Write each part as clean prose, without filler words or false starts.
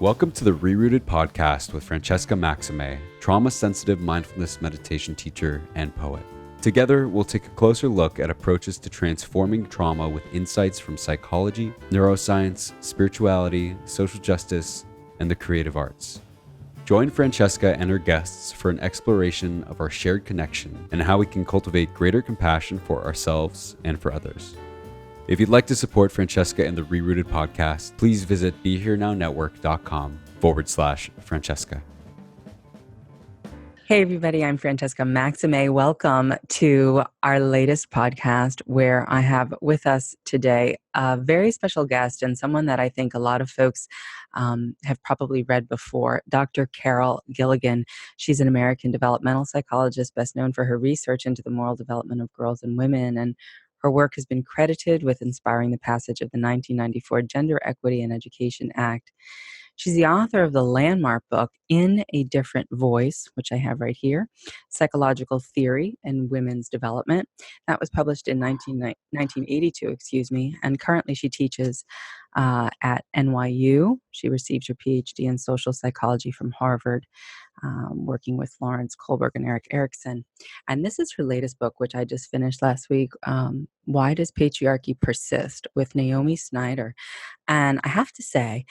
Welcome to the ReRooted Podcast with Francesca Maximé, trauma-sensitive mindfulness meditation teacher and poet. Together, we'll take a closer look at approaches to transforming trauma with insights from psychology, neuroscience, spirituality, social justice, and the creative arts. Join Francesca and her guests for an exploration of our shared connection and how we can cultivate greater compassion for ourselves and for others. If you'd like to support Francesca and the ReRooted Podcast, please visit BeHereNowNetwork.com/Francesca. Hey everybody, I'm Francesca Maximé. Welcome to our latest podcast where I have with us today a very special guest and someone that I think a lot of folks have probably read before, Dr. Carol Gilligan. She's an American developmental psychologist best known for her research into the moral development of girls and women, and her work has been credited with inspiring the passage of the 1994 Gender Equity in Education Act. She's the author of the landmark book, In a Different Voice, which I have right here, Psychological Theory in Women's Development. That was published in 1982, and currently she teaches at NYU. She received her PhD in social psychology from Harvard, working with Lawrence Kohlberg and Erik Erikson. And this is her latest book, which I just finished last week, Why Does Patriarchy Persist, with Naomi Snider. And I have to say,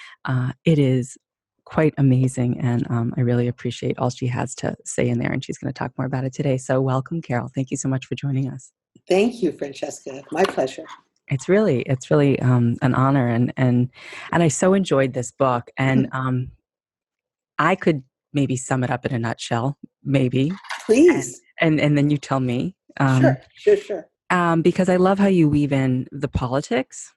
it is quite amazing, and I really appreciate all she has to say in there, and she's going to talk more about it today. So welcome, Carol. Thank you so much for joining us. Thank you, Francesca. My pleasure. It's really an honor, and I so enjoyed this book, and I could maybe sum it up in a nutshell, maybe. Please. And then you tell me. Sure. Because I love how you weave in the politics,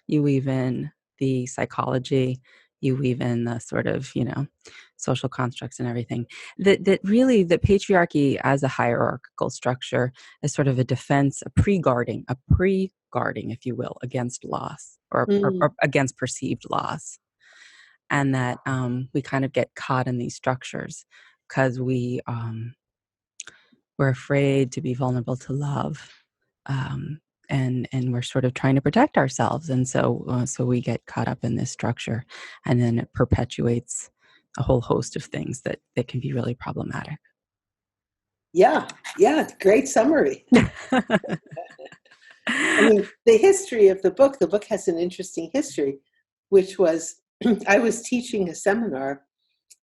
you weave in the psychology, you weave in the sort of, social constructs and everything. That really, the patriarchy as a hierarchical structure is sort of a defense, a pre-guarding, if you will, against loss or against perceived loss. And that we kind of get caught in these structures because we're afraid to be vulnerable to love, and we're sort of trying to protect ourselves, and so we get caught up in this structure, and then it perpetuates a whole host of things that can be really problematic. Yeah, great summary. I mean, the history of the book has an interesting history, which was I was teaching a seminar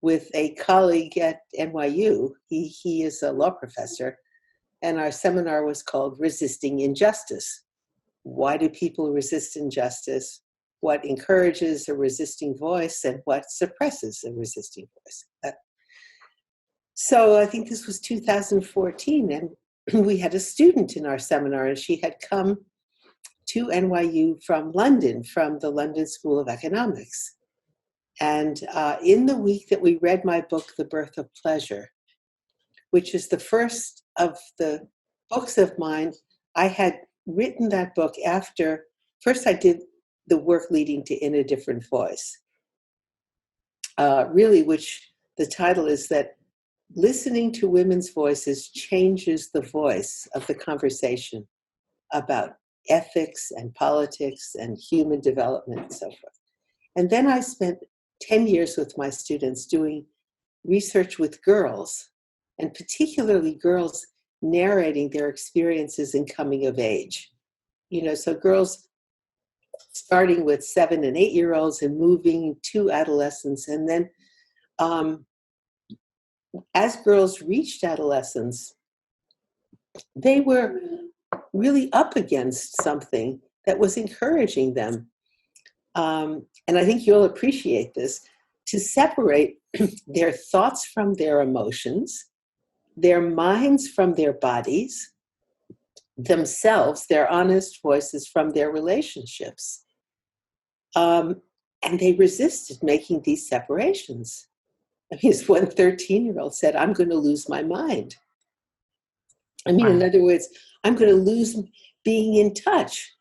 with a colleague at NYU. He is a law professor, and our seminar was called Resisting Injustice. Why do people resist injustice? What encourages a resisting voice, and what suppresses a resisting voice? So I think this was 2014, and we had a student in our seminar, and she had come to NYU from London, from the London School of Economics. And in the week that we read my book, The Birth of Pleasure, which is the first of the books of mine, I had written that book after, first I did the work leading to In a Different Voice, really, which the title is that listening to women's voices changes the voice of the conversation about ethics and politics and human development and so forth. And then I spent 10 years with my students doing research with girls, and particularly girls narrating their experiences in coming of age. So girls starting with 7 and 8-year-olds and moving to adolescence. And then as girls reached adolescence, they were really up against something that was encouraging them. And I think you'll appreciate this, to separate their thoughts from their emotions, their minds from their bodies, themselves, their honest voices from their relationships. And they resisted making these separations. I mean, as one 13-year-old said, I'm going to lose my mind. I mean, in other words, I'm going to lose being in touch,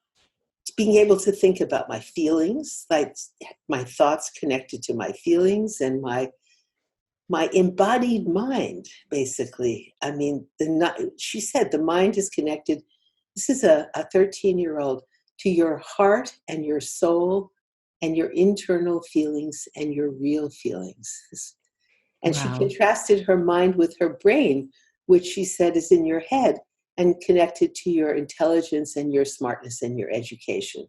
being able to think about my feelings, like my thoughts connected to my feelings and my embodied mind, basically. I mean, she said the mind is connected. This is a 13-year-old, to your heart and your soul and your internal feelings and your real feelings. And she Wow. contrasted her mind with her brain, which she said is in your head and connected to your intelligence and your smartness and your education.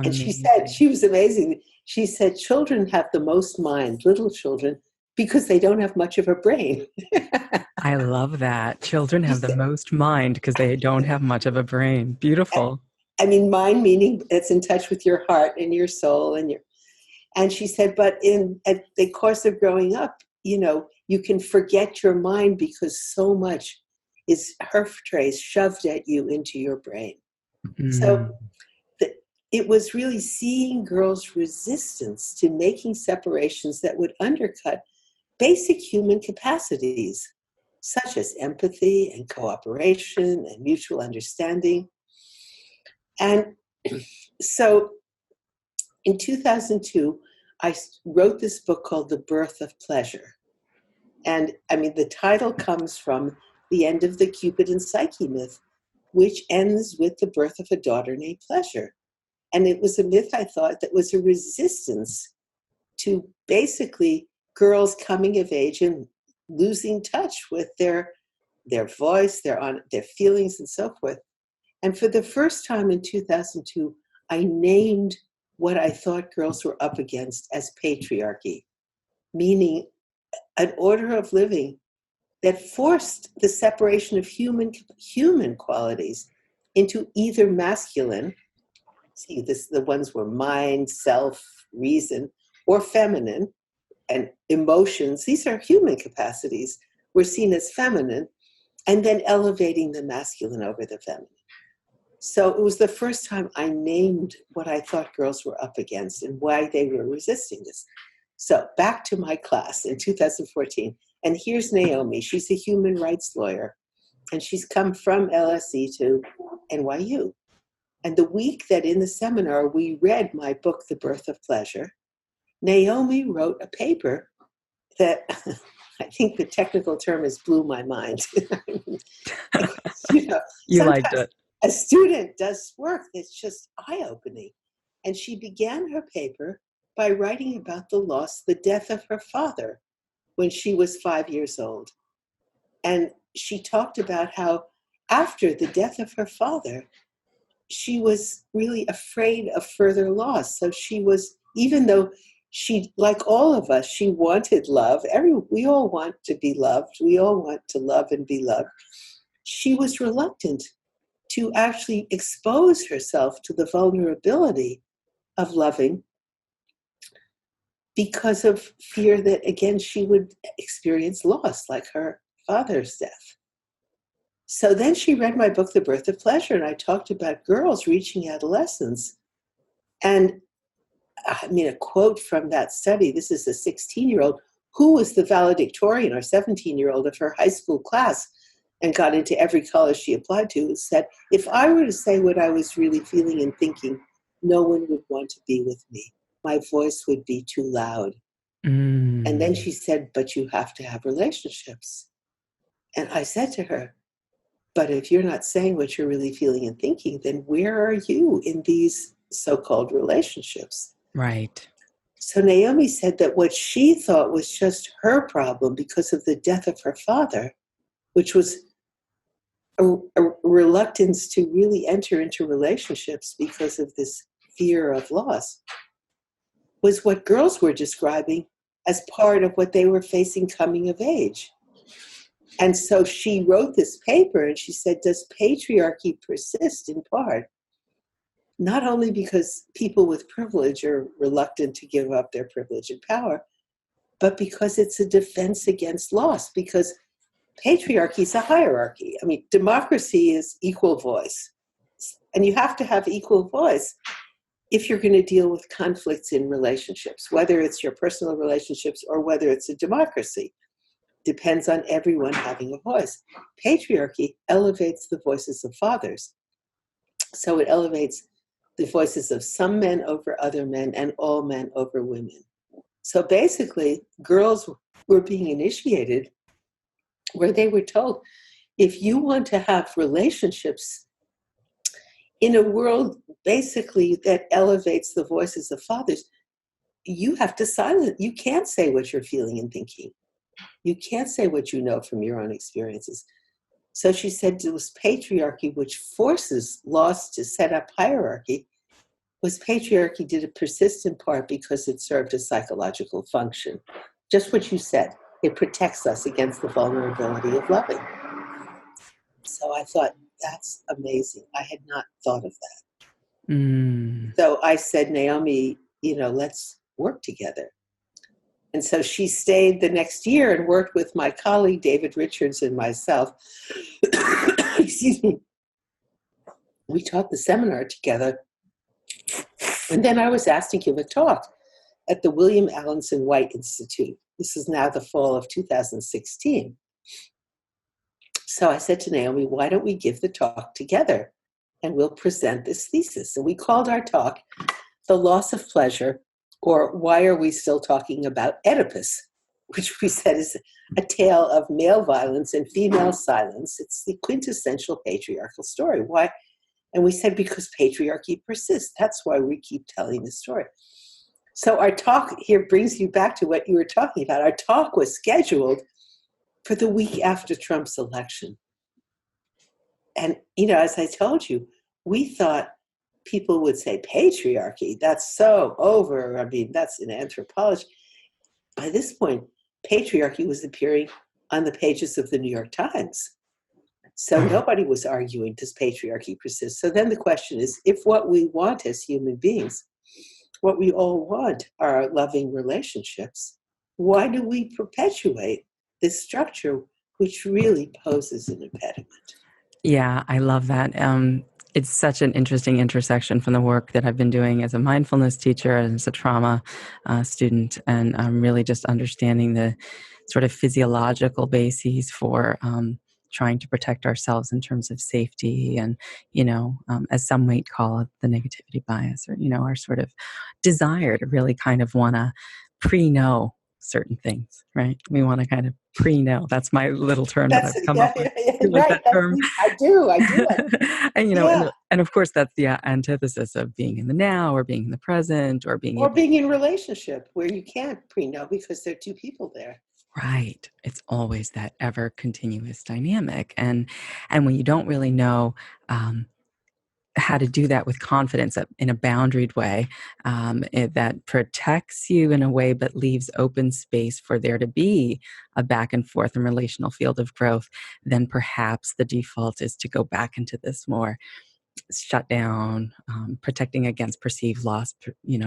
And she said, she was amazing. She said, children have the most mind, little children, because they don't have much of a brain. I love that. Children have the most mind because they don't have much of a brain. Beautiful. I mean, mind meaning it's in touch with your heart and your soul and she said, but at the course of growing up, you can forget your mind because so much is shoved at you into your brain. So it was really seeing girls' resistance to making separations that would undercut basic human capacities, such as empathy and cooperation and mutual understanding. And so in 2002, I wrote this book called The Birth of Pleasure. And I mean, the title comes from the end of the Cupid and Psyche myth, which ends with the birth of a daughter named Pleasure. And it was a myth, I thought, that was a resistance to basically girls coming of age and losing touch with their voice, their feelings, and so forth. And for the first time in 2002, I named what I thought girls were up against as patriarchy, meaning an order of living that forced the separation of human qualities into either masculine, the ones were mind, self, reason, or feminine, and emotions. These are human capacities, were seen as feminine, and then elevating the masculine over the feminine. So it was the first time I named what I thought girls were up against and why they were resisting this. So back to my class in 2014. And here's Naomi. She's a human rights lawyer. And she's come from LSE to NYU. And the week that in the seminar we read my book, The Birth of Pleasure, Naomi wrote a paper that I think the technical term is blew my mind. You liked it. A student does work that's just eye-opening. And she began her paper by writing about the death of her father when she was 5 years old. And she talked about how after the death of her father, she was really afraid of further loss. So she was, even though she, like all of us, she wanted love. We all want to be loved. We all want to love and be loved. She was reluctant to actually expose herself to the vulnerability of loving because of fear that, again, she would experience loss, like her father's death. So then she read my book, The Birth of Pleasure, and I talked about girls reaching adolescence. And I mean, a quote from that study, this is a 16-year-old who was the valedictorian or 17-year-old of her high school class and got into every college she applied to, said, if I were to say what I was really feeling and thinking, no one would want to be with me. My voice would be too loud. And then she said, but you have to have relationships. And I said to her, but if you're not saying what you're really feeling and thinking, then where are you in these so-called relationships? Right. So Naomi said that what she thought was just her problem because of the death of her father, which was a reluctance to really enter into relationships because of this fear of loss, was what girls were describing as part of what they were facing coming of age. And so she wrote this paper and she said, does patriarchy persist in part? Not only because people with privilege are reluctant to give up their privilege and power, but because it's a defense against loss, because patriarchy is a hierarchy. I mean, democracy is equal voice. And you have to have equal voice if you're going to deal with conflicts in relationships, whether it's your personal relationships or whether it's a democracy. Depends on everyone having a voice. Patriarchy elevates the voices of fathers. So it elevates the voices of some men over other men and all men over women. So basically, girls were being initiated where they were told, if you want to have relationships in a world basically that elevates the voices of fathers, you have to silence. You can't say what you're feeling and thinking. You can't say what you know from your own experiences. So she said it was patriarchy, which forces laws to set up hierarchy. Was patriarchy, did it persist in part because it served a psychological function? Just what you said. It protects us against the vulnerability of loving. So I thought, that's amazing. I had not thought of that. So I said, Naomi, let's work together. And so she stayed the next year and worked with my colleague, David Richards, and myself. Excuse me. We taught the seminar together. And then I was asked to give a talk at the William Allenson White Institute. This is now the fall of 2016. So I said to Naomi, why don't we give the talk together and we'll present this thesis? And we called our talk The Loss of Pleasure, or Why Are We Still Talking About Oedipus, which we said is a tale of male violence and female silence. It's the quintessential patriarchal story. Why? And we said, because patriarchy persists. That's why we keep telling the story. So our talk here brings you back to what you were talking about. Our talk was scheduled for the week after Trump's election. And, as I told you, we thought people would say patriarchy, that's so over. I mean, that's in anthropology. By this point, patriarchy was appearing on the pages of the New York Times. So nobody was arguing, does patriarchy persist? So then the question is, if what we want as human beings, what we all want are loving relationships, why do we perpetuate this structure which really poses an impediment? Yeah, I love that. It's such an interesting intersection from the work that I've been doing as a mindfulness teacher and as a trauma student, and really just understanding the sort of physiological bases for trying to protect ourselves in terms of safety and, as some might call it, the negativity bias, or, our sort of desire to really kind of want to pre-know certain things, right? We want to kind of pre-know. That's my little term that I've come up with. You like Right. that term? I do. And and of course that's the antithesis of being in the now, or being in the present, or being in relationship where you can't pre-know because there are two people there. Right. It's always that ever continuous dynamic. And when you don't really know how to do that with confidence in a boundaried way, that protects you in a way but leaves open space for there to be a back and forth and relational field of growth, then perhaps the default is to go back into this more shut down, protecting against perceived loss,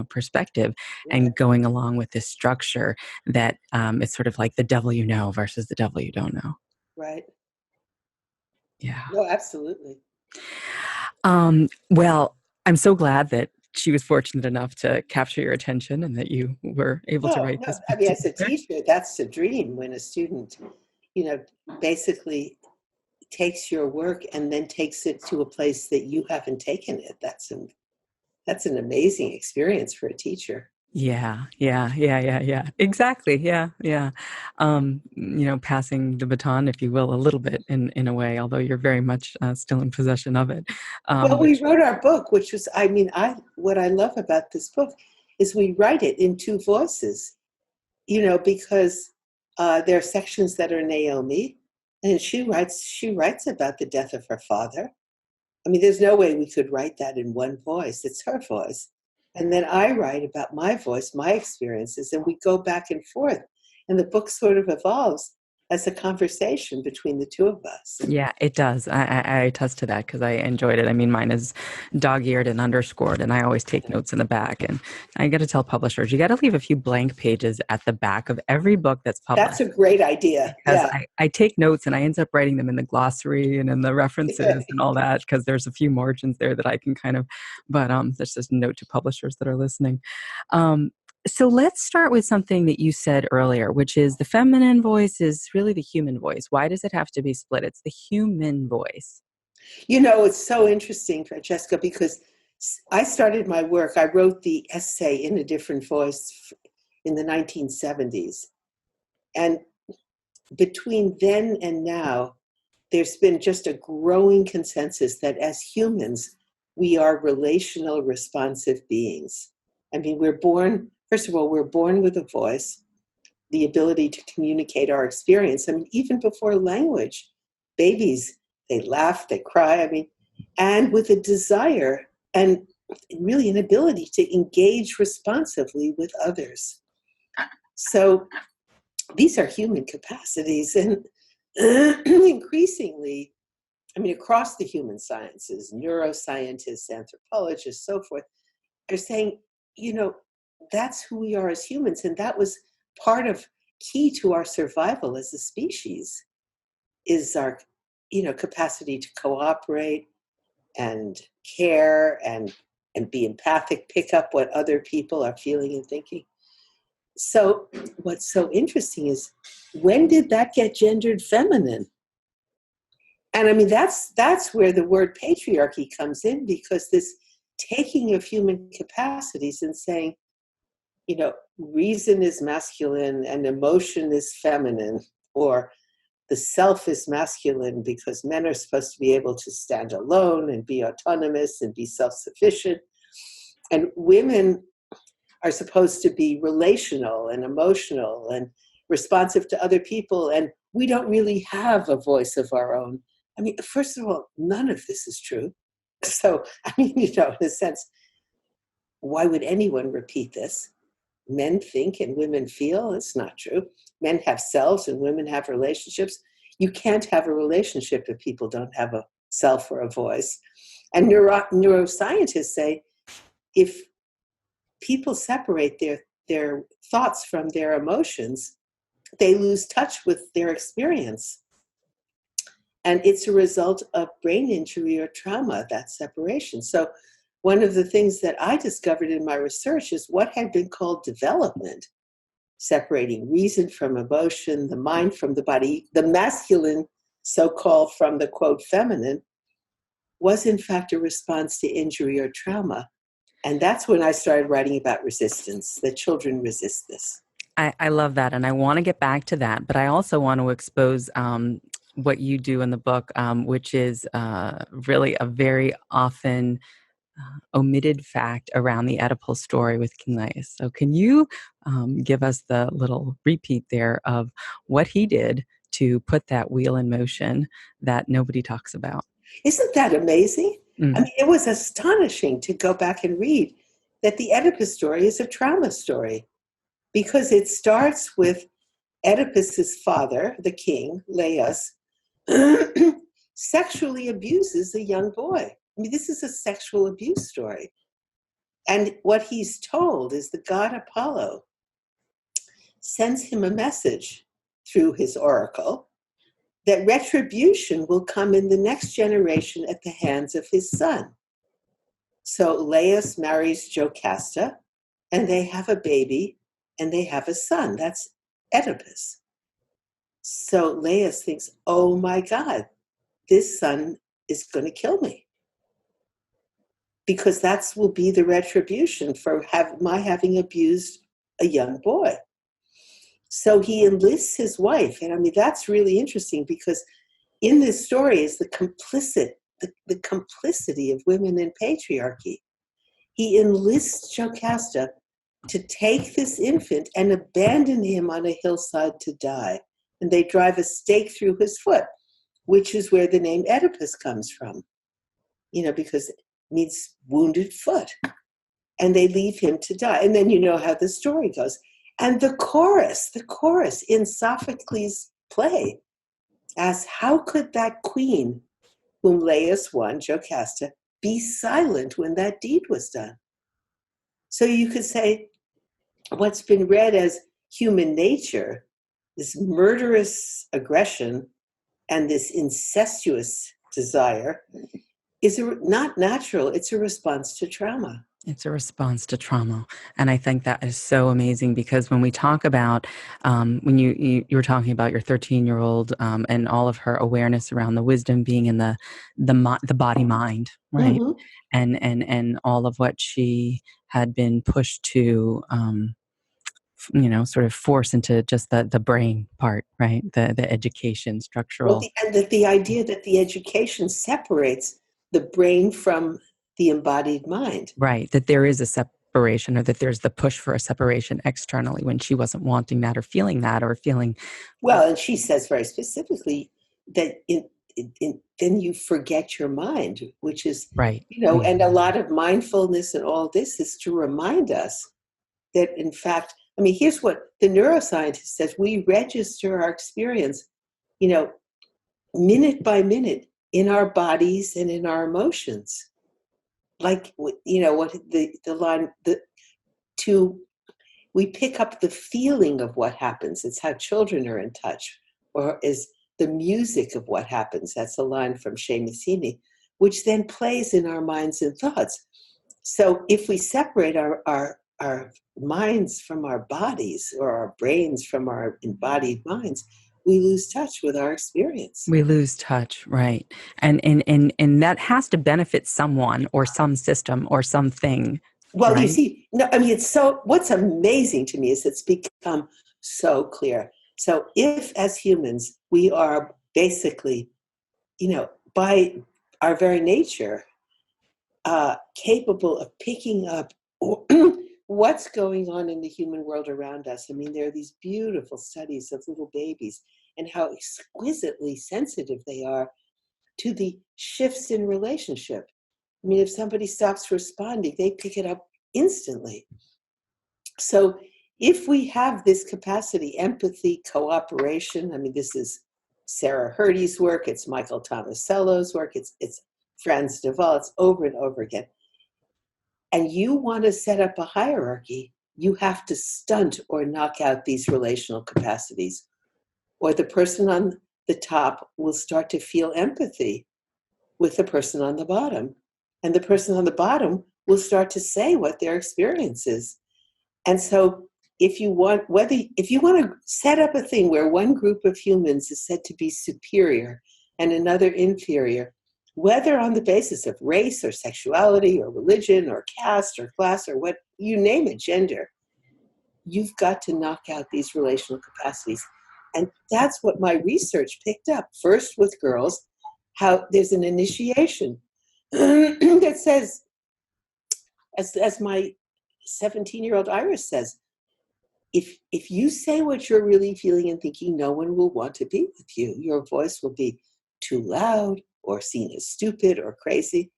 perspective, and going along with this structure that it's sort of like the devil you know versus the devil you don't know. Right. Yeah. No, absolutely. Well, I'm so glad that she was fortunate enough to capture your attention and that you were able to write this. I mean, as a teacher, that's the dream, when a student, basically takes your work and then takes it to a place that you haven't taken it. That's an amazing experience for a teacher. Yeah. Exactly. Yeah. Passing the baton, if you will, a little bit in a way, although you're very much still in possession of it. Well, we wrote our book, which was, what I love about this book is we write it in two voices, because there are sections that are Naomi, and she writes about the death of her father. I mean, there's no way we could write that in one voice. It's her voice. And then I write about my voice, my experiences, and we go back and forth. And the book sort of evolves as a conversation between the two of us. Yeah, it does. I attest to that because I enjoyed it. I mean, mine is dog-eared and underscored, and I always take notes in the back. And I got to tell publishers, you got to leave a few blank pages at the back of every book that's published. That's a great idea. Because I take notes and I end up writing them in the glossary and in the references and all that, because there's a few margins there that I can kind of, but that's just a note to publishers that are listening. So let's start with something that you said earlier, which is the feminine voice is really the human voice. Why does it have to be split? It's the human voice. It's so interesting, Francesca, because I started my work, I wrote the essay In a Different Voice in the 1970s. And between then and now, there's been just a growing consensus that as humans, we are relational, responsive beings. I mean, first of all, we're born with a voice, the ability to communicate our experience. I mean, even before language, babies, they laugh, they cry, and with a desire and really an ability to engage responsively with others. So these are human capacities, and increasingly, across the human sciences, neuroscientists, anthropologists, so forth, they're saying, that's who we are as humans, and that was key to our survival as a species, is our, capacity to cooperate and care and be empathic, pick up what other people are feeling and thinking. So what's so interesting is, when did that get gendered feminine? And that's where the word patriarchy comes in, because this taking of human capacities and saying, reason is masculine and emotion is feminine, or the self is masculine because men are supposed to be able to stand alone and be autonomous and be self-sufficient. And women are supposed to be relational and emotional and responsive to other people. And we don't really have a voice of our own. First of all, none of this is true. So, in a sense, why would anyone repeat this? Men think and women feel. It's not true. Men have selves and women have relationships. You can't have a relationship if people don't have a self or a voice. And neuroscientists say, if people separate their thoughts from their emotions, they lose touch with their experience. And it's a result of brain injury or trauma, that separation. So one of the things that I discovered in my research is what had been called development, separating reason from emotion, the mind from the body, the masculine, so-called, from the, quote, feminine, was in fact a response to injury or trauma. And that's when I started writing about resistance, that children resist this. I love that. And I want to get back to that, but I also want to expose what you do in the book, which is really a very often omitted fact around the Oedipal story with King Laius. So can you give us the little repeat there of what he did to put that wheel in motion that nobody talks about? Isn't that amazing? It was astonishing to go back and read that the Oedipus story is a trauma story, because it starts with Oedipus's father, the king, Laius, sexually abuses a young boy. This is a sexual abuse story. And what he's told is the god Apollo sends him a message through his oracle that retribution will come in the next generation at the hands of his son. So Laius marries Jocasta, and they have a baby, and they have a son. That's Oedipus. So Laius thinks, oh my God, this son is going to kill me, because that will be the retribution for my having abused a young boy. So he enlists his wife. And that's really interesting, because in this story is the complicity of women in patriarchy. He enlists Jocasta to take this infant and abandon him on a hillside to die. And they drive a stake through his foot, which is where the name Oedipus comes from, because it means wounded foot. And they leave him to die. And then you know how the story goes. And the chorus in Sophocles' play asks, how could that queen whom Laius won, Jocasta, be silent when that deed was done? So you could say what's been read as human nature, this murderous aggression and this incestuous desire, is not natural. It's a response to trauma. It's a response to trauma. And I think that is so amazing, because when we talk about, when you were talking about your 13-year-old and all of her awareness around the wisdom being in the body mind, right? Mm-hmm. And all of what she had been pushed to, sort of force into just the brain part, right? The education, structural. Well, and the idea that the education separates the brain from the embodied mind. Right. That there is a separation, or that there's the push for a separation externally when she wasn't wanting that or feeling that or feeling. Well, and she says very specifically that then you forget your mind, which is, Right. and a lot of mindfulness and all this is to remind us that, in fact, I mean, here's what the neuroscientist says: we register our experience, minute by minute in our bodies and in our emotions. Like, what the line, we pick up the feeling of what happens. It's how children are in touch, or is the music of what happens. That's a line from Maximé, which then plays in our minds and thoughts. So if we separate our minds from our bodies, or our brains from our embodied minds, we lose touch with our experience. We lose touch, right. And that has to benefit someone or some system or something. Well, right? You see, no, I mean, what's amazing to me is it's become so clear. So if, as humans, we are basically, by our very nature, capable of picking up what's going on in the human world around us. I mean, there are these beautiful studies of little babies and how exquisitely sensitive they are to the shifts in relationship. I mean, if somebody stops responding, they pick it up instantly. So if we have this capacity, empathy, cooperation, I mean, this is Sarah Hurdy's work, it's Michael Tomasello's work, it's Franz de Waal, it's over and over again. And you want to set up a hierarchy, you have to stunt or knock out these relational capacities, or the person on the top will start to feel empathy with the person on the bottom. And the person on the bottom will start to say what their experience is. And so if you want to set up a thing where one group of humans is said to be superior and another inferior, whether on the basis of race or sexuality or religion or caste or class or what, you name it, gender, you've got to knock out these relational capacities. And that's what my research picked up. First with girls, how there's an initiation that says, as my 17-year-old Iris says, if you say what you're really feeling and thinking, no one will want to be with you. Your voice will be too loud or seen as stupid or crazy.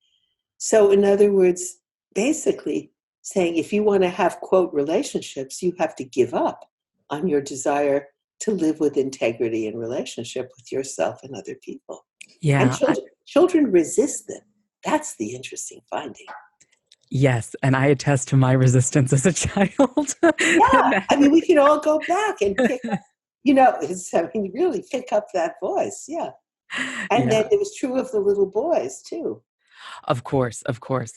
So in other words, basically saying if you want to have, quote, relationships, you have to give up on your desire to live with integrity in relationship with yourself and other people. Yeah. And children resist them. That's the interesting finding. Yes, and I attest to my resistance as a child. Yeah, I mean, we can all go back and pick up, really pick up that voice, yeah. And then it was true of the little boys, too. Of course.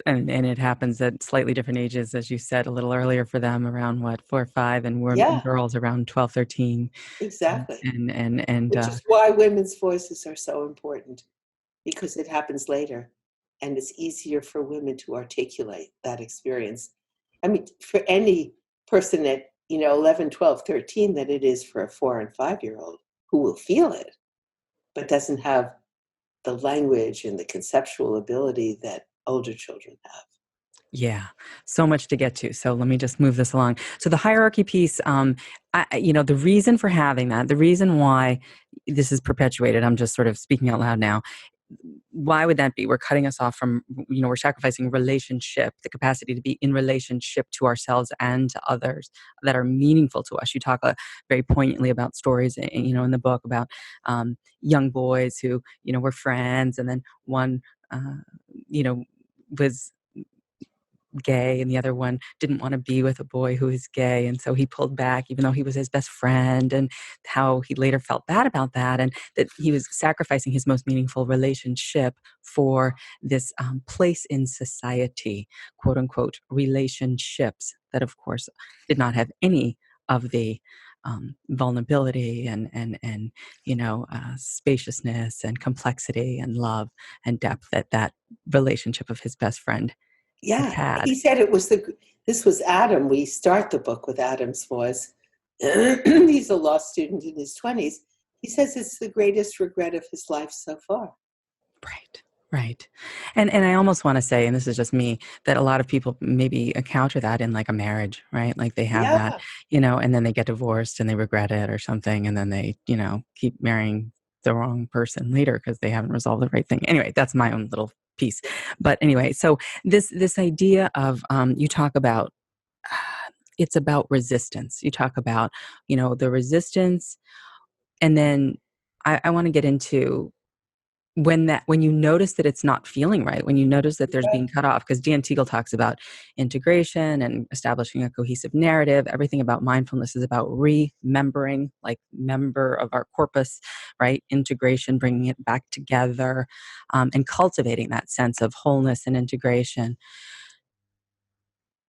And it happens at slightly different ages, as you said a little earlier for them, around 4 or 5, and we're girls around 12, 13. Exactly. And which is why women's voices are so important, because it happens later. And it's easier for women to articulate that experience. I mean, for any person at, 11, 12, 13, than it is for a 4 and 5-year-old who will feel it, but doesn't have the language and the conceptual ability that older children have. Yeah, so much to get to. So let me just move this along. So the hierarchy piece, the reason for having that, the reason why this is perpetuated, I'm just sort of speaking out loud now. Why would that be? We're cutting us off from, we're sacrificing relationship, the capacity to be in relationship to ourselves and to others that are meaningful to us. You talk very poignantly about stories, in the book about young boys who, were friends, and then one, was gay and the other one didn't want to be with a boy who is gay, and so he pulled back even though he was his best friend, and how he later felt bad about that, and that he was sacrificing his most meaningful relationship for this place in society, quote unquote relationships that of course did not have any of the vulnerability and spaciousness and complexity and love and depth that relationship of his best friend. Yeah, he said this was Adam. We start the book with Adam's voice. He's a law student in his 20s. He says it's the greatest regret of his life so far. Right. And I almost want to say, and this is just me, that a lot of people maybe encounter that in like a marriage, right? Like they have that, Yeah. and then they get divorced and they regret it or something. And then they, keep marrying the wrong person later because they haven't resolved the right thing. Anyway, that's my own little piece. But anyway, so this idea of you talk about it's about resistance. You talk about, the resistance. And then I want to get into when you notice that it's not feeling right, when you notice that there's being cut off, because Dan Teagle talks about integration and establishing a cohesive narrative. Everything about mindfulness is about remembering, like member of our corpus, right? Integration, bringing it back together, and cultivating that sense of wholeness and integration.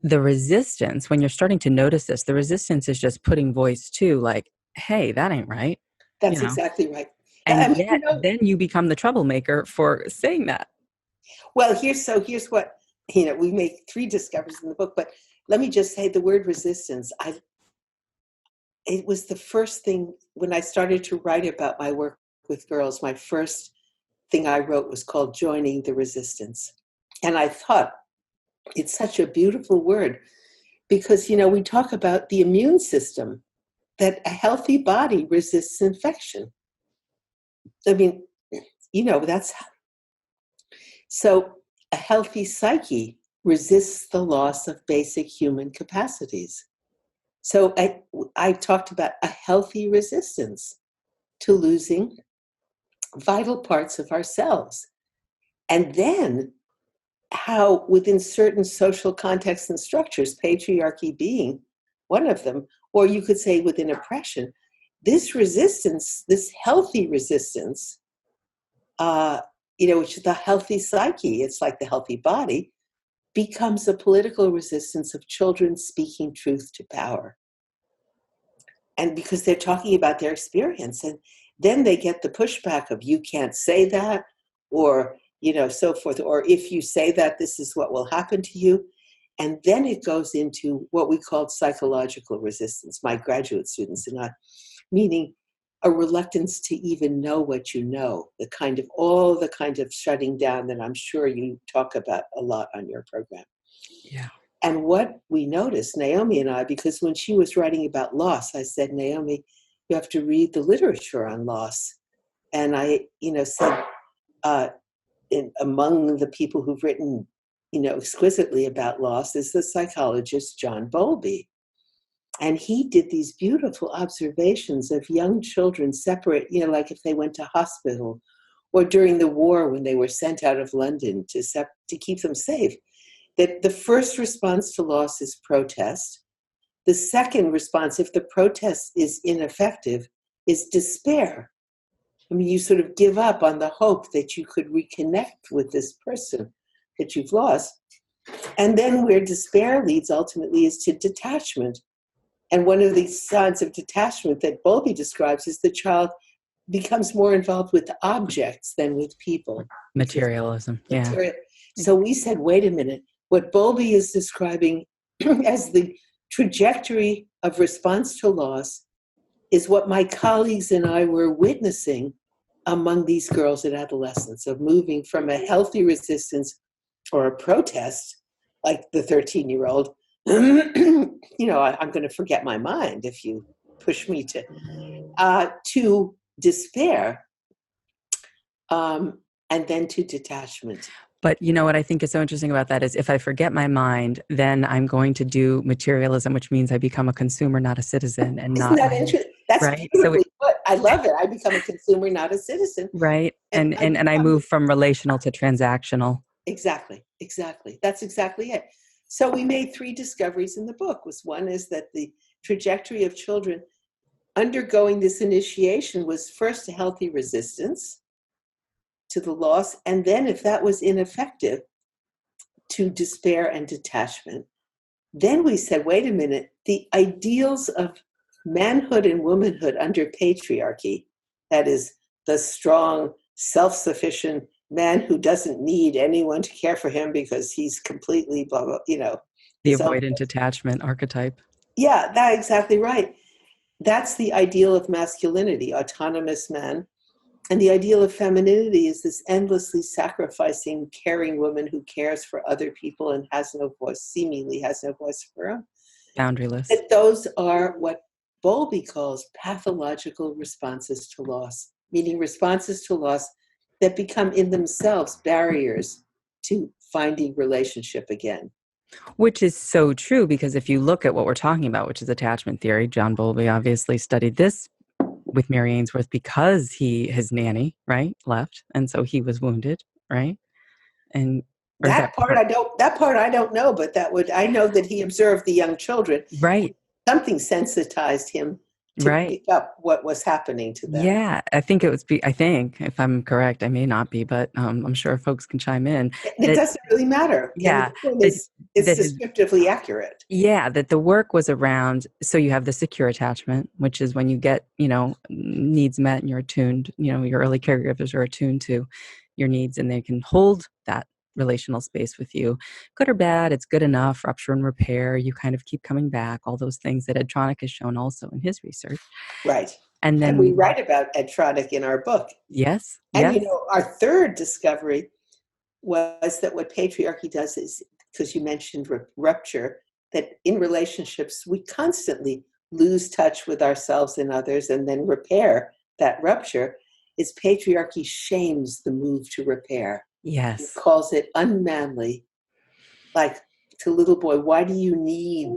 The resistance, when you're starting to notice this, the resistance is just putting voice to like, hey, that ain't right, you That's know? exactly right. I And mean, yet, then you become the troublemaker for saying that. well, here's what, we make 3 discoveries in the book, but let me just say the word resistance. It was the first thing when I started to write about my work with girls. My first thing I wrote was called Joining the Resistance. And I thought it's such a beautiful word because, we talk about the immune system, that a healthy body resists infection. I mean, that's so a healthy psyche resists the loss of basic human capacities. So I talked about a healthy resistance to losing vital parts of ourselves. And then how within certain social contexts and structures, patriarchy being one of them, or you could say within oppression, this resistance, this healthy resistance, which is the healthy psyche, it's like the healthy body, becomes a political resistance of children speaking truth to power. And because they're talking about their experience, and then they get the pushback of you can't say that, or so forth, or if you say that, this is what will happen to you. And then it goes into what we called psychological resistance, my graduate students and I, meaning a reluctance to even know what you know, all the kind of shutting down that I'm sure you talk about a lot on your program. Yeah. And what we noticed, Naomi and I, because when she was writing about loss, I said, Naomi, you have to read the literature on loss. And I, said, among the people who've written, exquisitely about loss is the psychologist John Bowlby. And he did these beautiful observations of young children separate, like if they went to hospital or during the war when they were sent out of London to keep them safe, that the first response to loss is protest. The second response, if the protest is ineffective, is despair. I mean, you sort of give up on the hope that you could reconnect with this person that you've lost. And then where despair leads ultimately is to detachment. And one of the signs of detachment that Bowlby describes is the child becomes more involved with objects than with people. Materialism. Yeah. So we said, wait a minute, what Bowlby is describing as the trajectory of response to loss is what my colleagues and I were witnessing among these girls at adolescence, of moving from a healthy resistance or a protest, like the 13-year-old, I'm going to forget my mind if you push me to despair, and then to detachment. But what I think is so interesting about that is if I forget my mind, then I'm going to do materialism, which means I become a consumer, not a citizen. And Isn't that interesting? That's right. Beautifully put. I love it. I become a consumer, not a citizen. Right. And I move from relational to transactional. Exactly. That's exactly it. So we made 3 discoveries in the book. One is that the trajectory of children undergoing this initiation was first a healthy resistance to the loss, and then if that was ineffective, to despair and detachment. Then we said, wait a minute, the ideals of manhood and womanhood under patriarchy, that is the strong, self-sufficient man who doesn't need anyone to care for him because he's completely blah, blah, The avoidant attachment archetype. Yeah, that's exactly right. That's the ideal of masculinity, autonomous man And the ideal of femininity is this endlessly sacrificing, caring woman who cares for other people and has no voice, seemingly has no voice of her own. Boundaryless. That those are what Bowlby calls pathological responses to loss, meaning responses to loss that become in themselves barriers to finding relationship again. Which is so true, because if you look at what we're talking about, which is attachment theory, John Bowlby obviously studied this with Mary Ainsworth because his nanny, right, left. And so he was wounded, right? And That part I don't know, but I know that he observed the young children. Right. Something sensitized him to pick up what was happening to them. Yeah, I think if I'm correct, I may not be, but I'm sure folks can chime in. It doesn't really matter. Yeah. It's descriptively accurate. Yeah, that the work was around, so you have the secure attachment, which is when you get, needs met and you're attuned, your early caregivers are attuned to your needs and they can hold that relational space with you. Good or bad, it's good enough, rupture and repair, you kind of keep coming back, all those things that Ed Tronick has shown also in his research. Right. And then we write about Ed Tronick in our book. Yes. And our third discovery was that what patriarchy does is, because you mentioned rupture, that in relationships we constantly lose touch with ourselves and others and then repair that rupture, is patriarchy shames the move to repair. Yes. It calls it unmanly. Like to little boy, why do you need,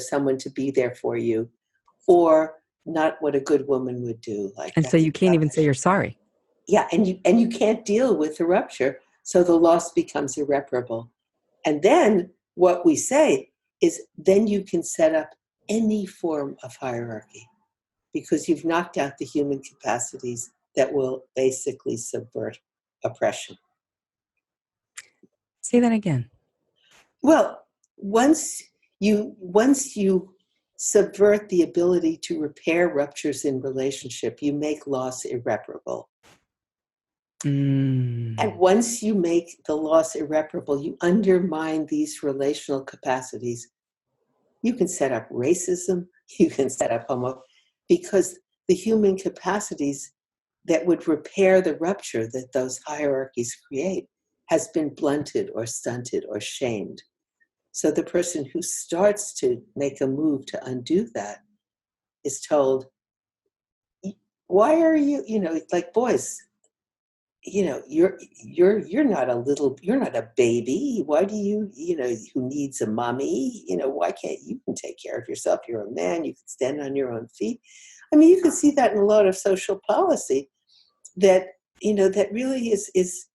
someone to be there for you? Or not what a good woman would do. And so you can't even say you're sorry. Yeah, and you can't deal with the rupture, so the loss becomes irreparable. And then what we say is then you can set up any form of hierarchy because you've knocked out the human capacities that will basically subvert oppression. Say that again. Well, once you subvert the ability to repair ruptures in relationship, you make loss irreparable. And once you make the loss irreparable, you undermine these relational capacities. You can set up racism, you can set up because the human capacities that would repair the rupture that those hierarchies create has been blunted or stunted or shamed. So the person who starts to make a move to undo that is told, why are you, like boys, you're not a baby. Why do you, who needs a mommy? Why can't you can take care of yourself? You're a man, you can stand on your own feet. I mean, you can see that in a lot of social policy that, that really is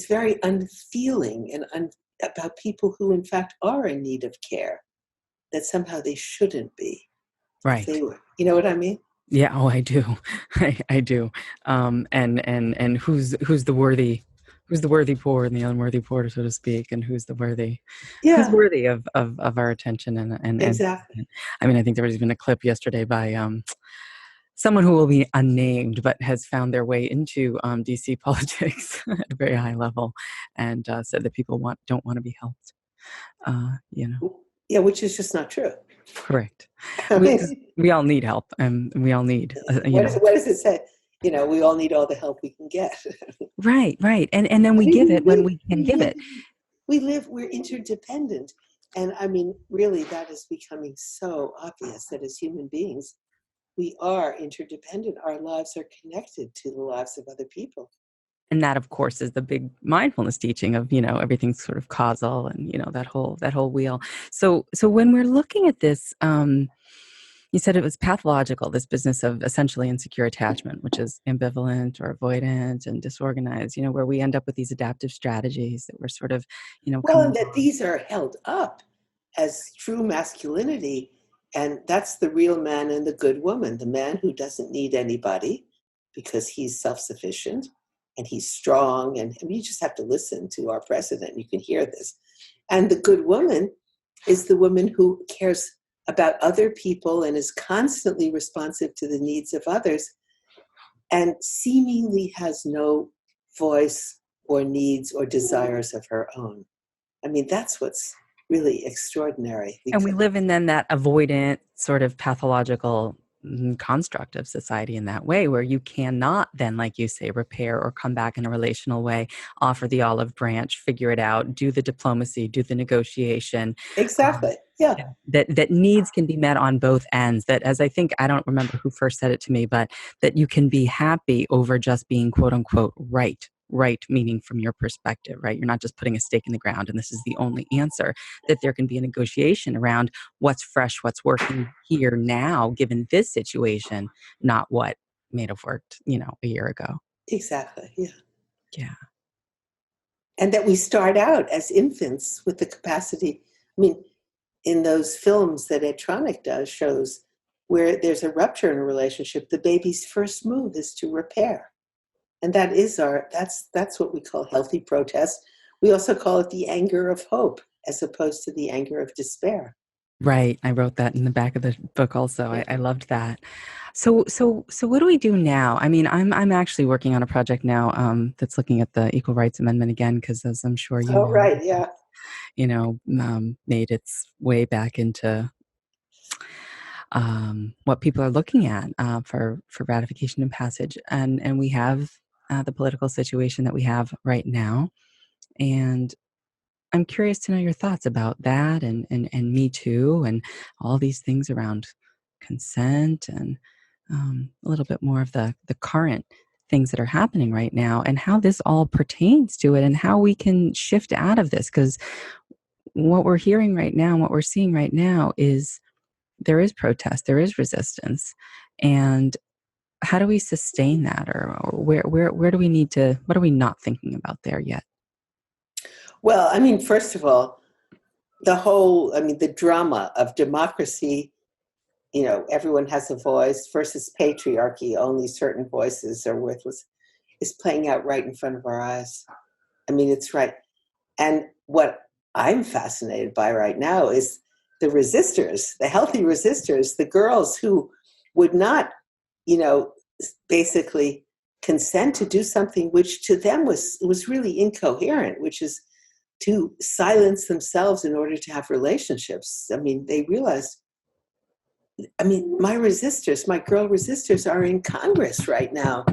very unfeeling and about people who in fact are in need of care, that somehow they shouldn't be. Right. They were, you know what I mean? Yeah. Oh, I do. I do. And who's the worthy poor and the unworthy poor, so to speak, and who's worthy of our attention and exactly. I mean, I think there was even a clip yesterday by someone who will be unnamed, but has found their way into DC politics at a very high level, and said that people don't want to be helped. Yeah, which is just not true. Correct. We all need help, and we all need. What does it say? We all need all the help we can get. Right, and then we give it when we can give it. We're interdependent, and I mean, really, that is becoming so obvious that as human beings, we are interdependent. Our lives are connected to the lives of other people. And that, of course, is the big mindfulness teaching of, everything's sort of causal and, that whole wheel. So when we're looking at this, you said it was pathological, this business of essentially insecure attachment, which is ambivalent or avoidant and disorganized, where we end up with these adaptive strategies that we're sort of, Well, and that these are held up as true masculinity. And that's the real man and the good woman, the man who doesn't need anybody because he's self-sufficient and he's strong. And you just have to listen to our president. You can hear this. And the good woman is the woman who cares about other people and is constantly responsive to the needs of others and seemingly has no voice or needs or desires of her own. I mean, that's what's really extraordinary. And we live in then that avoidant sort of pathological construct of society in that way, where you cannot then, like you say, repair or come back in a relational way, offer the olive branch, figure it out, do the diplomacy, do the negotiation. Exactly. Yeah. That needs can be met on both ends. That, as I think, I don't remember who first said it to me, but that you can be happy over just being quote unquote right, meaning from your perspective, right? You're not just putting a stake in the ground and this is the only answer, that there can be a negotiation around what's fresh, what's working here now, given this situation, not what may have worked, a year ago. Exactly. Yeah. Yeah. And that we start out as infants with the capacity. I mean, in those films that Edtronic shows where there's a rupture in a relationship, the baby's first move is to repair. And that is that's what we call healthy protest. We also call it the anger of hope, as opposed to the anger of despair. Right. I wrote that in the back of the book also. Yeah. I loved that. So what do we do now? I mean, I'm actually working on a project now that's looking at the Equal Rights Amendment again, because as I'm sure you know, Right. Yeah. Made its way back into what people are looking at for ratification and passage. And we have the political situation that we have right now. And I'm curious to know your thoughts about that and Me Too and all these things around consent and a little bit more of the current things that are happening right now and how this all pertains to it and how we can shift out of this. Because what we're hearing right now, what we're seeing right now is there is protest, there is resistance. And how do we sustain that, or where do we need to, what are we not thinking about there yet? Well, I mean, first of all, the drama of democracy, everyone has a voice, versus patriarchy, only certain voices are worthless, is playing out right in front of our eyes. I mean, it's right. And what I'm fascinated by right now is the resistors, the healthy resistors, the girls who would not, basically consent to do something which to them was really incoherent, which is to silence themselves in order to have relationships. I mean, they realized, my girl resistors are in Congress right now.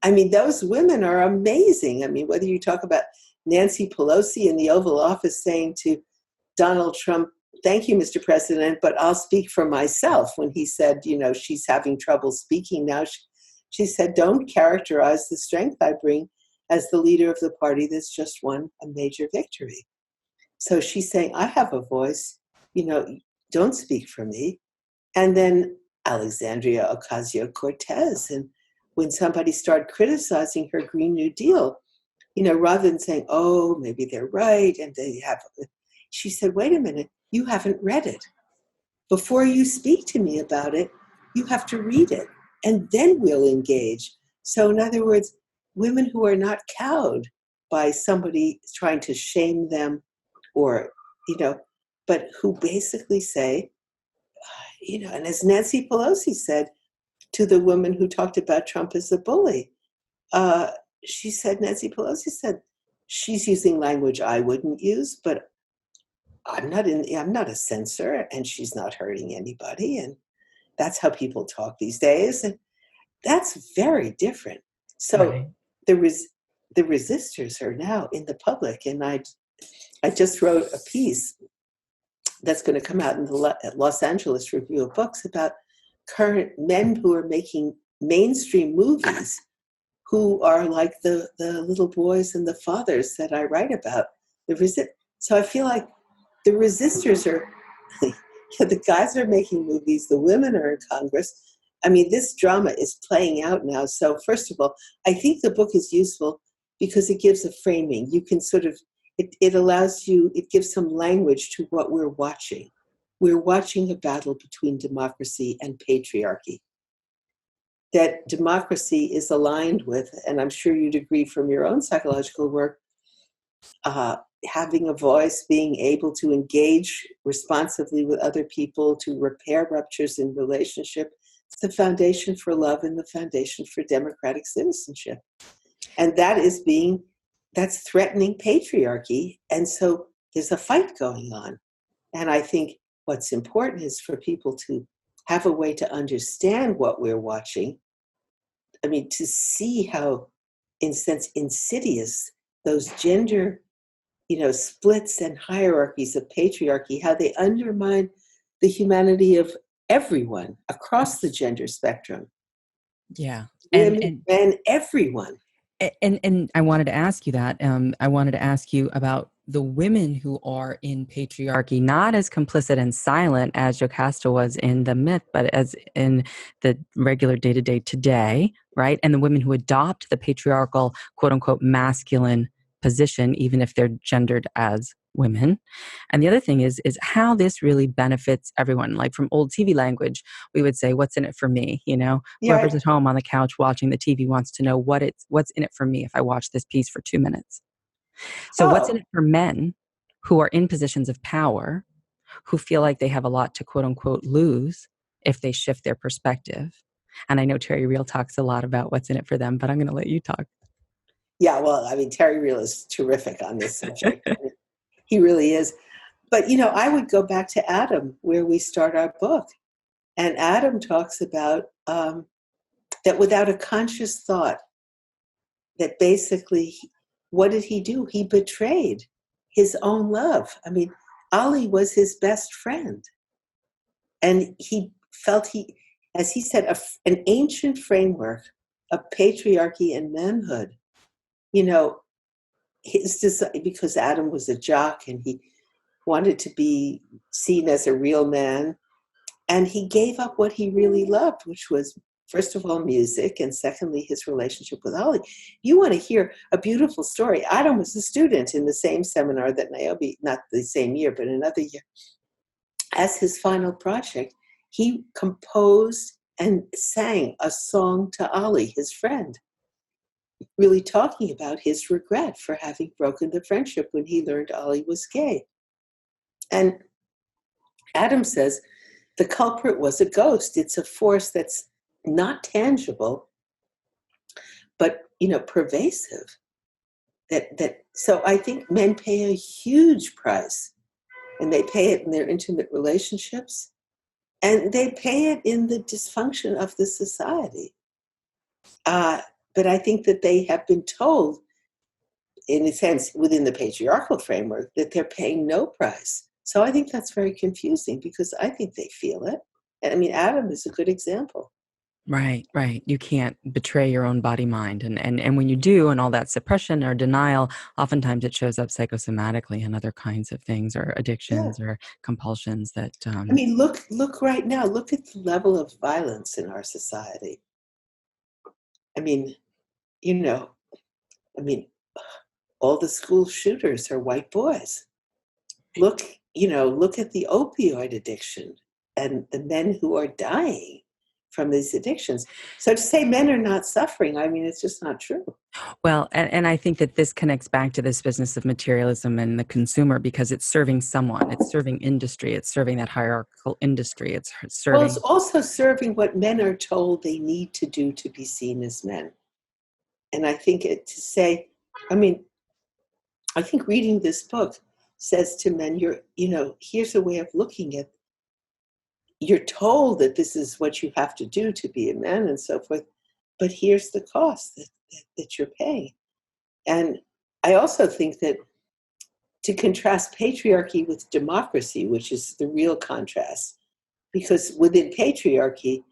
I mean, those women are amazing. I mean, whether you talk about Nancy Pelosi in the Oval Office saying to Donald Trump, "Thank you, Mr. President, but I'll speak for myself," when he said, she's having trouble speaking now. She said, "Don't characterize the strength I bring as the leader of the party that's just won a major victory." So she's saying, I have a voice, don't speak for me. And then Alexandria Ocasio-Cortez, and when somebody started criticizing her Green New Deal, rather than saying, oh, maybe they're right, and she said, wait a minute, you haven't read it. Before you speak to me about it, you have to read it, and then we'll engage. So in other words, women who are not cowed by somebody trying to shame them or, but who basically say, and as Nancy Pelosi said to the woman who talked about Trump as a bully, Nancy Pelosi said, she's using language I wouldn't use, but I'm not a censor, and she's not hurting anybody. And that's how people talk these days. And that's very different. So Right. the resistors are now in the public. And I just wrote a piece that's going to come out in the Los Angeles Review of Books about current men who are making mainstream movies, who are like the little boys and the fathers that I write about. So I feel like the resistors are, the guys are making movies, the women are in Congress. I mean, this drama is playing out now. So first of all, I think the book is useful because it gives a framing. You can sort of, it allows you, it gives some language to what we're watching. We're watching a battle between democracy and patriarchy. That democracy is aligned with, and I'm sure you'd agree from your own psychological work, having a voice, being able to engage responsively with other people, to repair ruptures in relationship. It's the foundation for love and the foundation for democratic citizenship. And that's threatening patriarchy. And so there's a fight going on. And I think what's important is for people to have a way to understand what we're watching, I mean, to see how, in a sense, insidious those gender, splits and hierarchies of patriarchy, how they undermine the humanity of everyone across the gender spectrum. Yeah. Women, men, everyone. And I wanted to ask you that. I wanted to ask you about the women who are in patriarchy, not as complicit and silent as Jocasta was in the myth, but as in the regular day-to-day today, right? And the women who adopt the patriarchal, quote unquote, masculine position, even if they're gendered as women. And the other thing is how this really benefits everyone. Like from old TV language, we would say, what's in it for me? Whoever's at home on the couch watching the TV wants to know what's in it for me if I watch this piece for 2 minutes. So what's in it for men who are in positions of power, who feel like they have a lot to quote unquote lose if they shift their perspective? And I know Terry Real talks a lot about what's in it for them, but I'm going to let you talk. Yeah, well, I mean, Terry Real is terrific on this subject. He really is. But, I would go back to Adam, where we start our book. And Adam talks about that without a conscious thought, that basically, what did he do? He betrayed his own love. I mean, Ali was his best friend. And he felt as he said, an ancient framework of patriarchy and manhood. His desire, because Adam was a jock and he wanted to be seen as a real man. And he gave up what he really loved, which was, first of all, music, and secondly, his relationship with Ali. You want to hear a beautiful story. Adam was a student in the same seminar that Naomi, not the same year, but another year. As his final project, he composed and sang a song to Ali, his friend, really talking about his regret for having broken the friendship when he learned Ali was gay. And Adam says the culprit was a ghost. It's a force that's not tangible, but pervasive. So I think men pay a huge price, and they pay it in their intimate relationships, and they pay it in the dysfunction of the society. But I think that they have been told, in a sense, within the patriarchal framework, that they're paying no price. So I think that's very confusing, because I think they feel it. And I mean, Adam is a good example. Right. You can't betray your own body, mind. And when you do, and all that suppression or denial, oftentimes it shows up psychosomatically and other kinds of things, or addictions or compulsions that... I mean, look right now, look at the level of violence in our society. I mean, all the school shooters are white boys. Look at the opioid addiction and the men who are dying from these addictions. So to say men are not suffering, I mean, it's just not true. Well, and I think that this connects back to this business of materialism and the consumer, because it's serving someone, it's serving industry, it's serving that hierarchical industry, it's serving... Well, it's also serving what men are told they need to do to be seen as men. And I think I think reading this book says to men, here's a way of looking at, you're told that this is what you have to do to be a man and so forth, but here's the cost that you're paying. And I also think that to contrast patriarchy with democracy, which is the real contrast, because within patriarchy,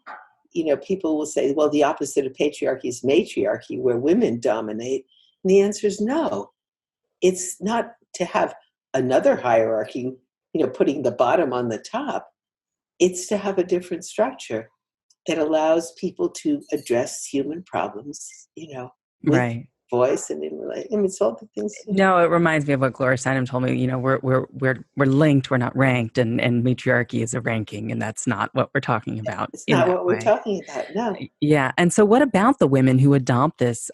people will say, well, the opposite of patriarchy is matriarchy, where women dominate. And the answer is no. It's not to have another hierarchy, putting the bottom on the top. It's to have a different structure that allows people to address human problems, with right. voice and in relation. I mean, it's all the things. No, it reminds me of what Gloria Steinem told me. We're linked, we're not ranked, and matriarchy is a ranking, and that's not what we're talking about. It's not what we're talking about. No. Yeah, and so what about the women who adopt this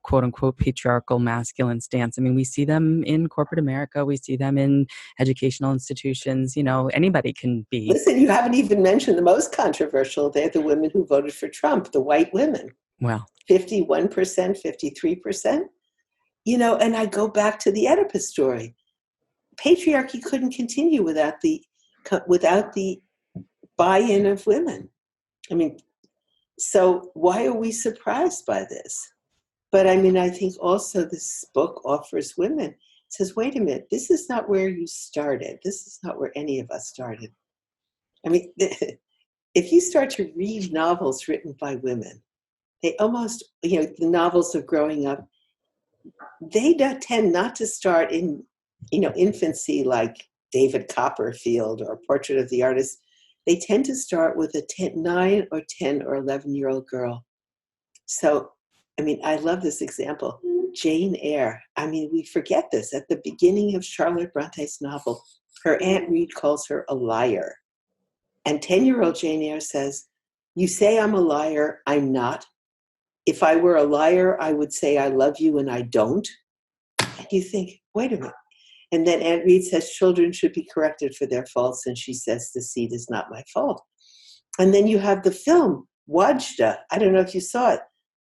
quote unquote patriarchal masculine stance? I mean, we see them in corporate America, we see them in educational institutions. Anybody can be. Listen, you haven't even mentioned the most controversial. They're the women who voted for Trump, the white women. Well, 51%, 53%. And I go back to the Oedipus story. Patriarchy couldn't continue without the buy-in of women. I mean, so why are we surprised by this? But I mean, I think also this book offers women, says, wait a minute, this is not where you started. This is not where any of us started. I mean, if you start to read novels written by women, they almost, the novels of growing up, they tend not to start in, infancy like David Copperfield or Portrait of the Artist. They tend to start with a 9 or 10 or 11-year-old girl. So, I mean, I love this example. Jane Eyre. I mean, we forget this. At the beginning of Charlotte Bronte's novel, her Aunt Reed calls her a liar. And 10-year-old Jane Eyre says, you say I'm a liar, I'm not. If I were a liar, I would say I love you and I don't. And you think, wait a minute. And then Aunt Reed says children should be corrected for their faults. And she says, the seed is not my fault. And then you have the film, Wajda. I don't know if you saw it.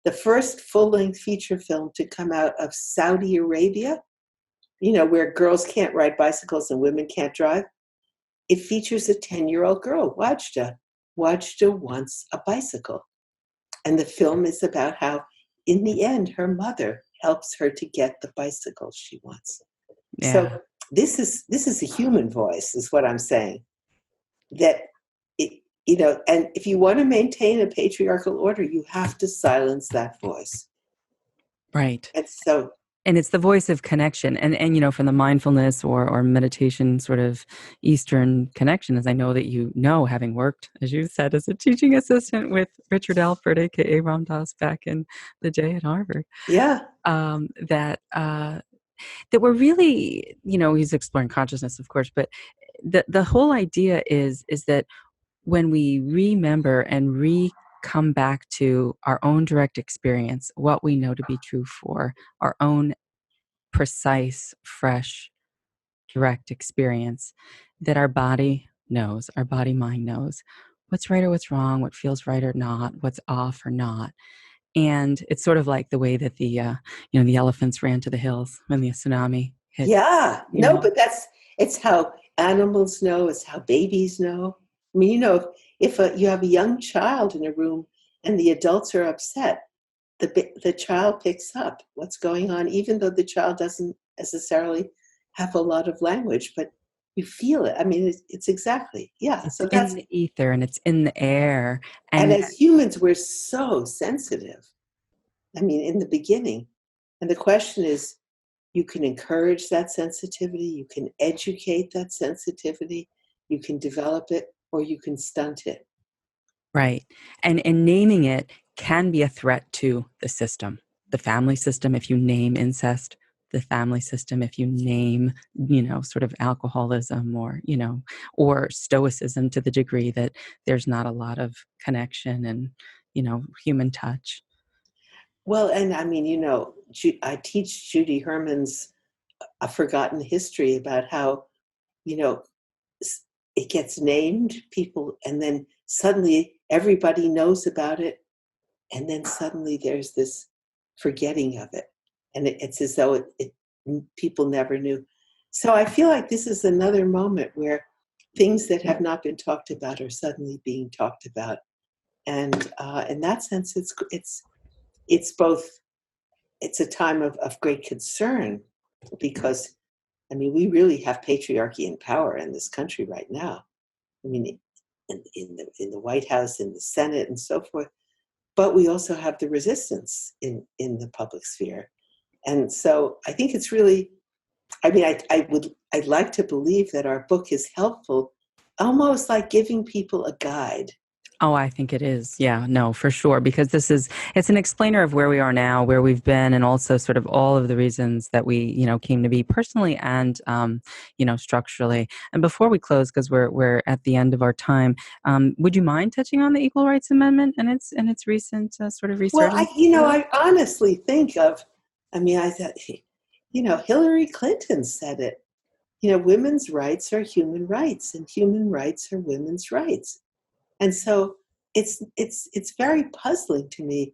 The first full-length feature film to come out of Saudi Arabia, where girls can't ride bicycles and women can't drive. It features a 10-year-old girl, Wajda. Wajda wants a bicycle. And the film is about how, in the end, her mother helps her to get the bicycle she wants. Yeah. So this is a human voice, is what I'm saying. That, and if you want to maintain a patriarchal order, you have to silence that voice. Right. And it's the voice of connection. And from the mindfulness or meditation sort of Eastern connection, as I know that having worked, as you said, as a teaching assistant with Richard Alpert, aka Ram Dass, back in the day at Harvard. Yeah. That we're really, he's exploring consciousness, of course, but the whole idea is that when we remember and come back to our own direct experience, what we know to be true for our own precise, fresh, direct experience, that our body knows, our body mind knows what's right or what's wrong, what feels right or not, what's off or not. And it's sort of like the way that the elephants ran to the hills when the tsunami hit. Yeah. No, but it's how animals know. It's how babies know. I mean, if you have a young child in a room and the adults are upset, the child picks up what's going on, even though the child doesn't necessarily have a lot of language, but you feel it. I mean, it's exactly, yeah. It's so that's in the ether and it's in the air. And as humans, we're so sensitive. I mean, in the beginning. And the question is, you can encourage that sensitivity, you can educate that sensitivity, you can develop it, or you can stunt it. Right. And naming it can be a threat to the system, the family system, if you name incest, the family system, if you name, sort of alcoholism or stoicism, to the degree that there's not a lot of connection and, human touch. Well, and I mean, I teach Judy Herman's A Forgotten History about how, it gets named, people, and then suddenly everybody knows about it. And then suddenly there's this forgetting of it. And it's as though people never knew. So I feel like this is another moment where things that have not been talked about are suddenly being talked about. And in that sense, it's both, it's a time of great concern because, I mean, we really have patriarchy and power in this country right now. I mean, in the White House, in the Senate, and so forth. But we also have the resistance in the public sphere. And so I think it's really, I mean, I'd like to believe that our book is helpful, almost like giving people a guide. Oh, I think it is. Yeah, no, for sure. Because it's an explainer of where we are now, where we've been, and also sort of all of the reasons that we, came to be personally and, structurally. And before we close, because we're at the end of our time, would you mind touching on the Equal Rights Amendment and its recent sort of resurgence? Well, I honestly think of, I thought, Hillary Clinton said it. Women's rights are human rights, and human rights are women's rights. And so it's very puzzling to me.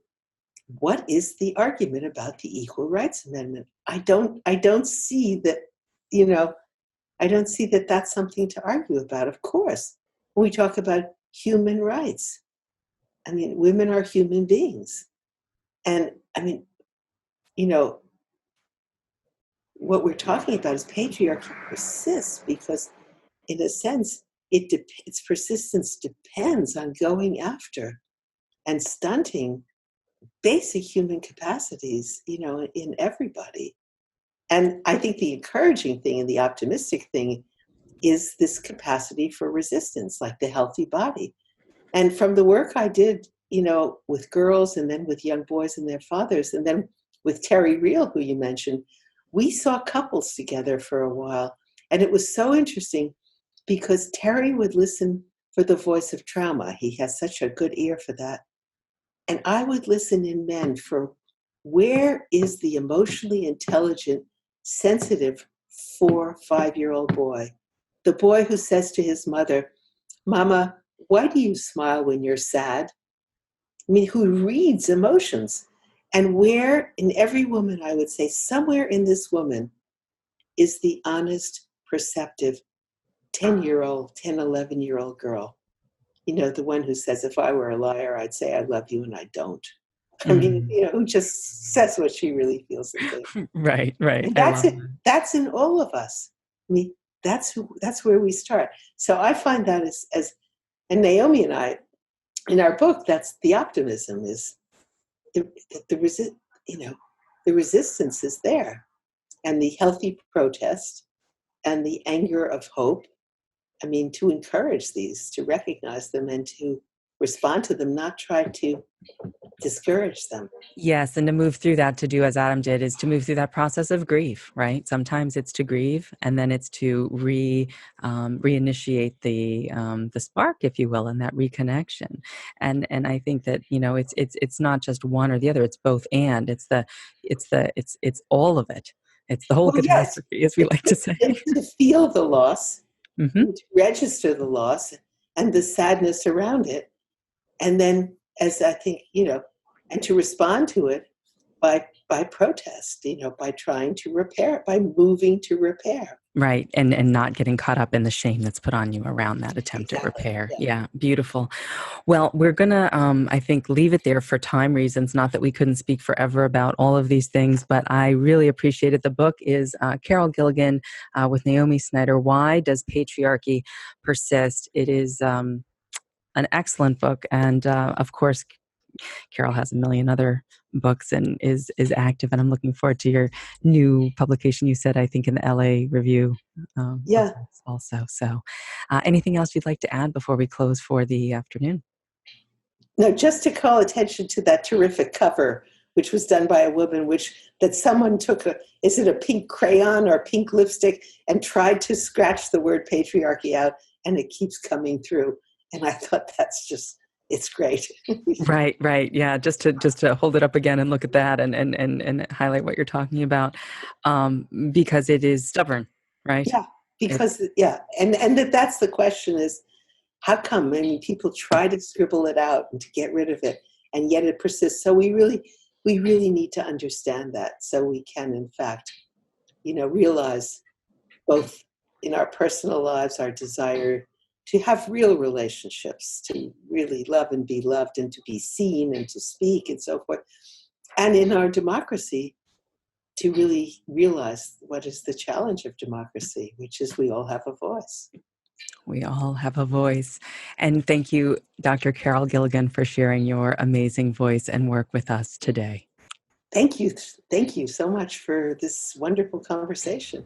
What is the argument about the Equal Rights Amendment? I don't see that, I don't see that that's something to argue about. Of course, when we talk about human rights. I mean, women are human beings. And I mean, what we're talking about is patriarchy persists because, in a sense, its persistence depends on going after and stunting basic human capacities, in everybody. And I think the encouraging thing and the optimistic thing is this capacity for resistance, like the healthy body. And from the work I did, with girls and then with young boys and their fathers, and then with Terry Real, who you mentioned, we saw couples together for a while. And it was so interesting because Terry would listen for the voice of trauma. He has such a good ear for that. And I would listen in men for where is the emotionally intelligent, sensitive 4, 5-year-old boy? The boy who says to his mother, "Mama, why do you smile when you're sad?" I mean, who reads emotions. And where in every woman, I would say, somewhere in this woman is the honest, perceptive 10-year-old, 10, 11-year-old girl. The one who says, if I were a liar, I'd say I love you and I don't. I mean, who just says what she really feels and thinks. Right. And that's it. That's in all of us. I mean, that's where we start. So I find that as and Naomi and I, in our book, that's the optimism is the resistance is there, and the healthy protest and the anger of hope. I mean, to encourage these, to recognize them and to respond to them, not try to discourage them. Yes, and to move through that, to do as Adam did, is to move through that process of grief, right? Sometimes it's to grieve, and then it's to reinitiate the spark, if you will, and that reconnection. And I think that it's not just one or the other; it's both and. It's all of it. It's the whole catastrophe, as we like to say. To feel the loss, mm-hmm. to register the loss, and the sadness around it, and then, as I think, and to respond to it by protest, by trying to repair, by moving to repair. Right. And not getting caught up in the shame that's put on you around that attempt at repair. Yeah. Beautiful. Well, we're going to, I think, leave it there for time reasons. Not that we couldn't speak forever about all of these things, but I really appreciated. The book is Carol Gilligan with Naomi Snider, Why Does Patriarchy Persist? It is an excellent book. And of course, Carol has a million other books and is active, and I'm looking forward to your new publication. You said, I think, in the LA Review. Also. So anything else you'd like to add before we close for the afternoon? No, just to call attention to that terrific cover, which was done by a woman, that someone took is it a pink crayon or pink lipstick and tried to scratch the word patriarchy out, and it keeps coming through. And I thought it's great. Right. Yeah. Just to hold it up again and look at that and highlight what you're talking about, because it is stubborn, right? Yeah. Because and that's the question is, how come? I mean, people try to scribble it out and to get rid of it, and yet it persists. So we really need to understand that, so we can, in fact, realize both in our personal lives our desire to have real relationships, to really love and be loved, and to be seen and to speak and so forth. And in our democracy, to really realize what is the challenge of democracy, which is we all have a voice. We all have a voice. And thank you, Dr. Carol Gilligan, for sharing your amazing voice and work with us today. Thank you. Thank you so much for this wonderful conversation.